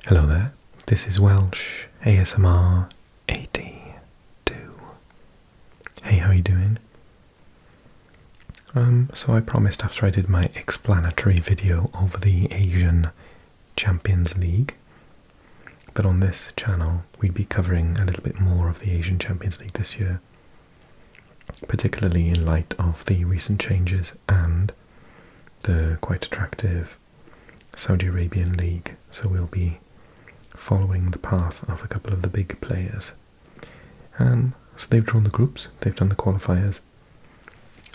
Hello there, this is Welsh ASMR 82. Hey, how are you doing? So I promised after I did my explanatory video over the Asian Champions League that on this channel we'd be covering a little bit more of the Asian Champions League this year, particularly in light of the recent changes and the quite attractive Saudi Arabian League. So we'll be following the path of a couple of the big players. So they've drawn the groups, they've done the qualifiers.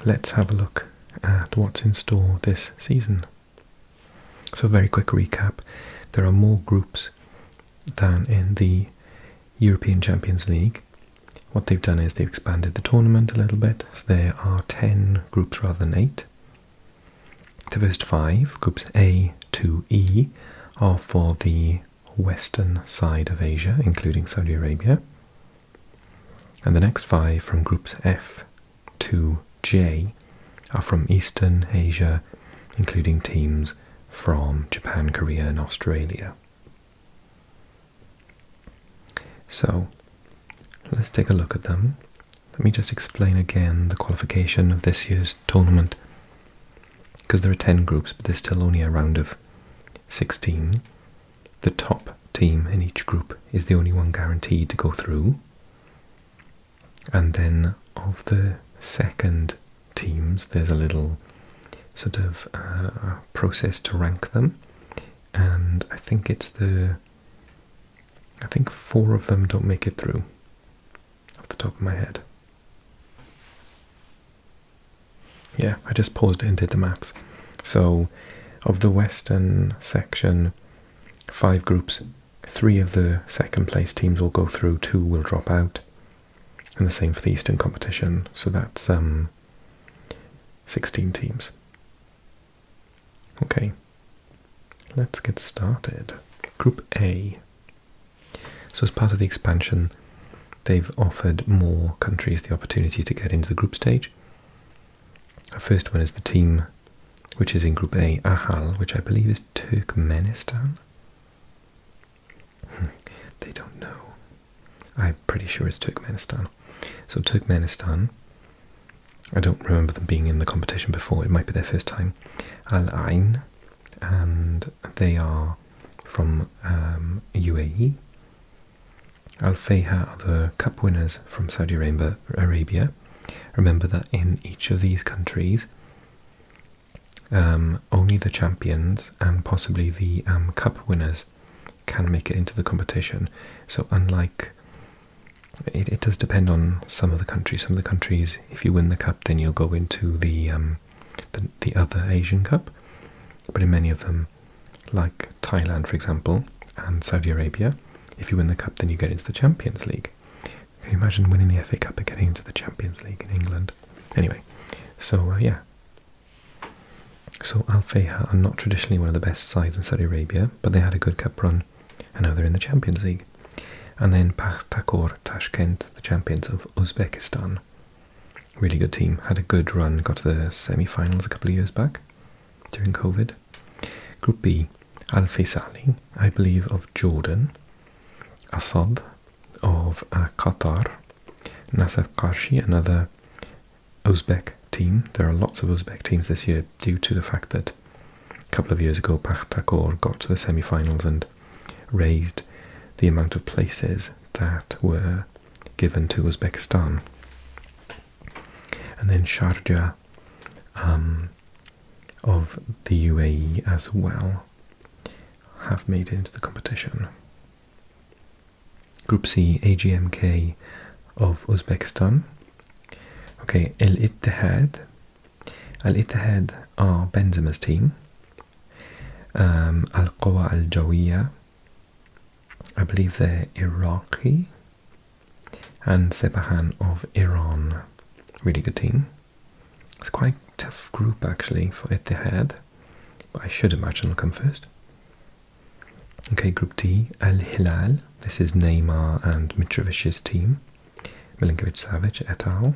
Let's have a look at what's in store this season. So a very quick recap. There are more groups than in the European Champions League. What they've done is they've expanded the tournament a little bit. So there are 10 groups rather than 8. The first 5, groups A to E, are for the western side of Asia, including Saudi Arabia. And the next 5 from groups F to J are from Eastern Asia, including teams from Japan, Korea and Australia. So let's take a look at them. Let me just explain again the qualification of this year's tournament, because there are 10 groups, but there's still only a round of 16. The top team in each group is the only one guaranteed to go through. And then of the second teams, there's a little sort of process to rank them. And I think 4 of them don't make it through, off the top of my head. Yeah, I just paused it and did the maths. So, of the western section, 5 groups, 3 of the second place teams will go through, 2 will drop out, and the same for the eastern competition. So that's 16 teams. Okay, let's get started. Group A. So as part of the expansion, they've offered more countries the opportunity to get into the group stage. Our first one is the team which is in Group A, Ahal, which I believe is Turkmenistan. They don't know. I'm pretty sure it's Turkmenistan. So Turkmenistan, I don't remember them being in the competition before, it might be their first time. Al Ain, and they are from UAE. Al Fayha are the cup winners from Saudi Arabia. Remember that in each of these countries, only the champions and possibly the cup winners can make it into the competition. So unlike, it does depend on some of the countries. Some of the countries, if you win the cup, then you'll go into the other Asian Cup. But in many of them, like Thailand, for example, and Saudi Arabia, if you win the cup, then you get into the Champions League. Can you imagine winning the FA Cup and getting into the Champions League in England? Anyway, so yeah. So Al Fayha are not traditionally one of the best sides in Saudi Arabia, but they had a good cup run, and now they're in the Champions League. And then Pakhtakor Tashkent, the champions of Uzbekistan. Really good team, had a good run, got to the semi-finals a couple of years back, during COVID. Group B, Al Faisali, I believe of Jordan, Asad of Qatar, Nasaf Karshi, another Uzbek team. There are lots of Uzbek teams this year due to the fact that a couple of years ago Pakhtakor got to the semi-finals and raised the amount of places that were given to Uzbekistan. And then Sharjah of the UAE as well have made it into the competition. Group C, AGMK of Uzbekistan. Okay, Al-Ittihad. Al-Ittihad are Benzema's team. Al-Qawa Al-Jawiya, I believe they're Iraqi. And Sepahan of Iran. Really good team. It's quite a tough group actually for Ittihad, but I should imagine they'll come first. Okay, Group D, Al-Hilal. This is Neymar and Mitrovic's team. Milinkovic-Savic et al.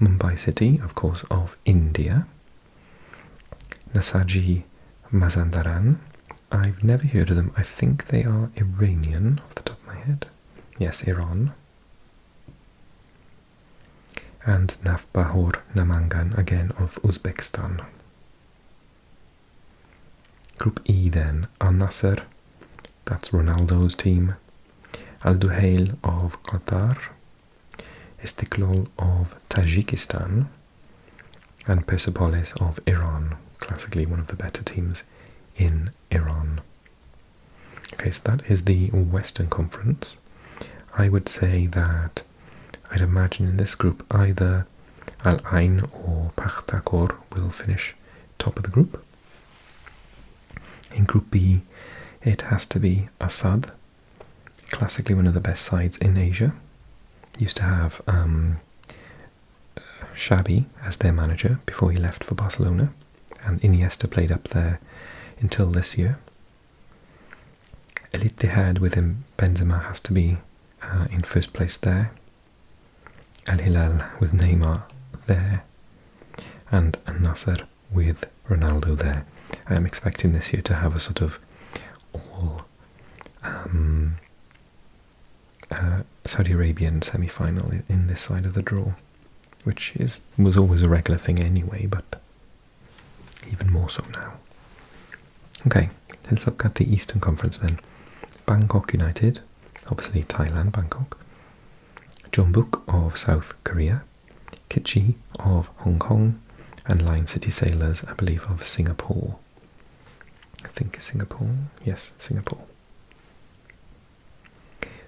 Mumbai City, of course, of India. Nasaji Mazandaran I've never heard of them. I think they are Iranian, off the top of my head. Yes, Iran. And Nafbahor Namangan, again of Uzbekistan. Group E then, Al-Nasser, that's Ronaldo's team. Al-Duhail of Qatar. Istiklal of Tajikistan. And Persepolis of Iran, classically one of the better teams in Iran. Okay, so that is the Western Conference. I would say that I'd imagine in this group either Al Ain or Pakhtakor will finish top of the group. In Group B, it has to be Assad, classically one of the best sides in Asia. Used to have Xavi as their manager before he left for Barcelona, and Iniesta played up there until this year. El Ittihad with him, Benzema has to be in first place there. Al Hilal with Neymar there, and Al Nasser with Ronaldo there. I am expecting this year to have a sort of all Saudi Arabian semi-final in this side of the draw, which was always a regular thing anyway, but even more so now. Okay, let's look at the Eastern Conference then. Bangkok United, obviously Thailand, Bangkok. Jeonbuk of South Korea. Kitchi of Hong Kong. And Lion City Sailors, I believe, of Singapore. I think Singapore. Yes, Singapore.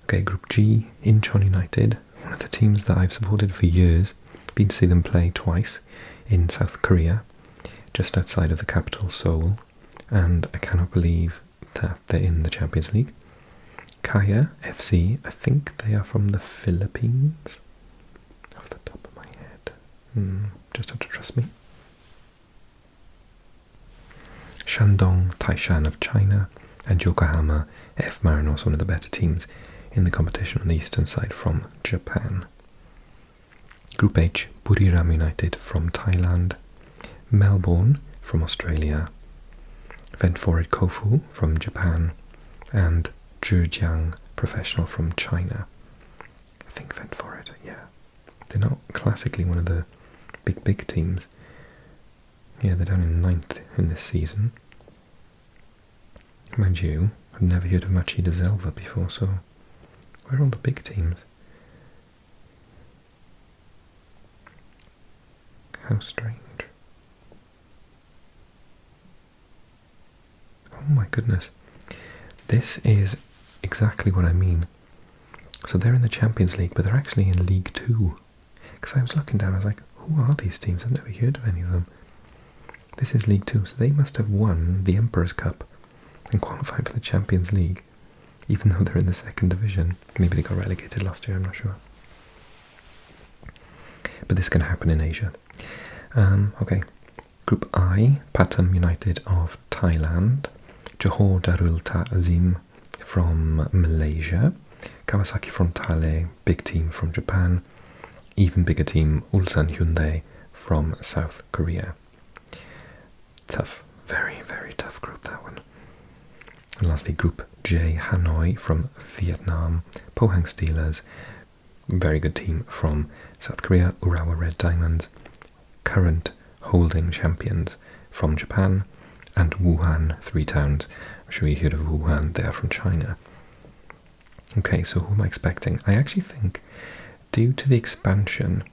Okay, Group G, Incheon United, one of the teams that I've supported for years. Been to see them play twice in South Korea, just outside of the capital, Seoul, and I cannot believe that they're in the Champions League. Kaya FC, I think they are from the Philippines, off the top of my head. Just have to trust me. Shandong Taishan of China, and Yokohama F. Marinos, one of the better teams in the competition on the eastern side from Japan. Group H, Buriram United from Thailand, Melbourne from Australia, Ventforet Kofu from Japan, and Zhejiang Professional from China. I think Ventforet, yeah. They're not classically one of the big teams. Yeah, they're down in 9th in this season. Mind you, I've never heard of Machida Zelva before, so where are all the big teams? How strange. Oh my goodness. This is exactly what I mean. So they're in the Champions League, but they're actually in League 2. Because I was looking down, I was like, who are these teams? I've never heard of any of them. This is League 2, so they must have won the Emperor's Cup and qualified for the Champions League, even though they're in the second division. Maybe they got relegated last year, I'm not sure. But this can happen in Asia. Okay, Group I, Pathum United of Thailand, Johor Darul Ta'zim from Malaysia, Kawasaki Frontale, big team from Japan, even bigger team Ulsan Hyundai from South Korea. Tough, very, very tough group, that one. And lastly, Group J, Hanoi from Vietnam, Pohang Steelers, very good team from South Korea, Urawa Red Diamonds, current holding champions from Japan, and Wuhan, 3 towns. I'm sure you heard of Wuhan, they are from China. Okay, so who am I expecting? I actually think, due to the expansion,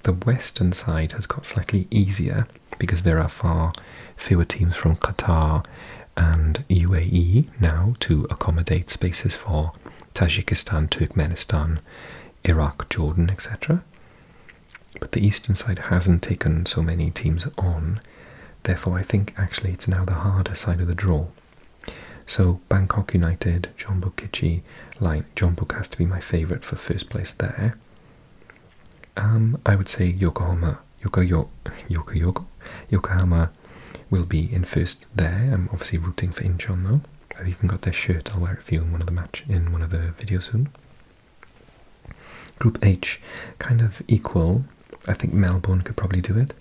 the western side has got slightly easier because there are far fewer teams from Qatar and UAE now to accommodate spaces for Tajikistan, Turkmenistan, Iraq, Jordan, etc. But the eastern side hasn't taken so many teams on, therefore I think actually it's now the harder side of the draw. So Bangkok United, Jeonbuk Kitchi line. Jeonbuk has to be my favourite for first place there. I would say Yokohama will be in first there. I'm obviously rooting for Incheon though. I've even got their shirt. I'll wear it for you in one of the videos soon. Group H, kind of equal. I think Melbourne could probably do it.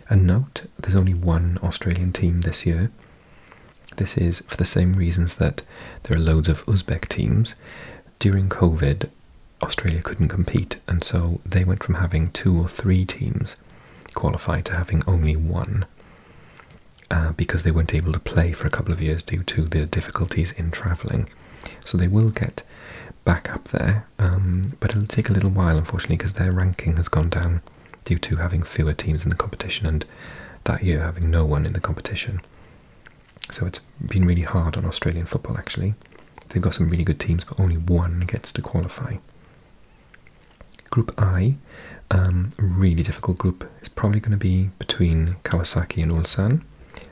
And note, there's only one Australian team this year. This is for the same reasons that there are loads of Uzbek teams. During COVID, Australia couldn't compete, and so they went from having 2 or 3 teams qualify to having only one, because they weren't able to play for a couple of years due to the difficulties in travelling. So they will get back up there, but it'll take a little while, unfortunately, because their ranking has gone down due to having fewer teams in the competition, and that year having no one in the competition. So it's been really hard on Australian football, actually. They've got some really good teams, but only one gets to qualify. Group I, really difficult group. It's probably going to be between Kawasaki and Ulsan,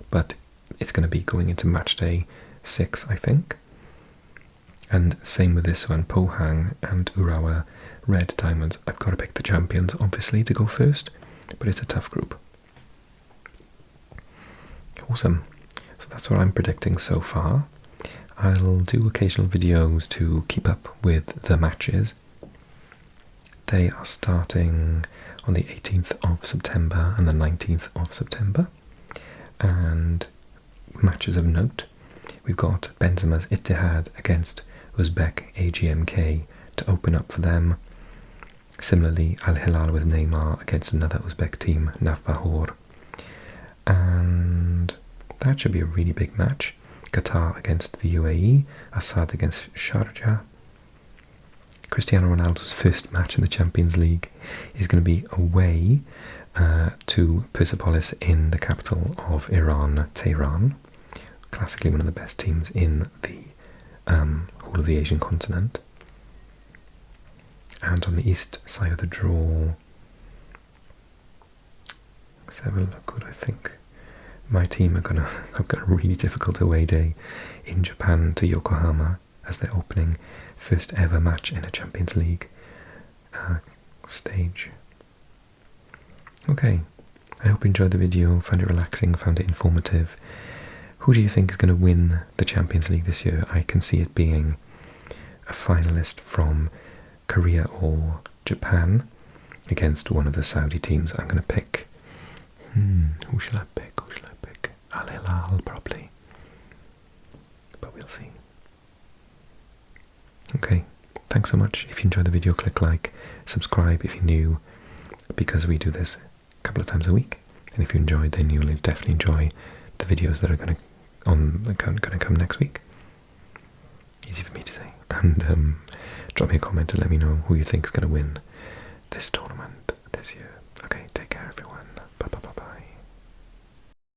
but it's going to be going into match day 6, I think. And same with this one, Pohang and Urawa Red Diamonds. I've got to pick the champions, obviously, to go first, but it's a tough group. Awesome. So that's what I'm predicting so far. I'll do occasional videos to keep up with the matches. They are starting on the 18th of September and the 19th of September. And matches of note, we've got Benzema's Ittihad against Uzbek AGMK to open up for them. Similarly, Al Hilal with Neymar against another Uzbek team, Navbahor. And that should be a really big match. Qatar against the UAE, Assad against Sharjah. Cristiano Ronaldo's first match in the Champions League is going to be away to Persepolis in the capital of Iran, Tehran. Classically one of the best teams in the whole of the Asian continent. And on the east side of the draw, let's have a look. I think my team have got a really difficult away day in Japan to Yokohama as their opening first ever match in a Champions League stage. Okay, I hope you enjoyed the video, found it relaxing, found it informative. Who do you think is going to win the Champions League this year? I can see it being a finalist from Korea or Japan against one of the Saudi teams. I'm going to pick... Who shall I pick? Al Hilal, probably. But we'll see. Okay, thanks so much. If you enjoyed the video, click like, subscribe if you're new, because we do this a couple of times a week. And if you enjoyed, then you'll definitely enjoy the videos that are going to come next week. Easy for me to say. And drop me a comment and let me know who you think is going to win this tournament this year.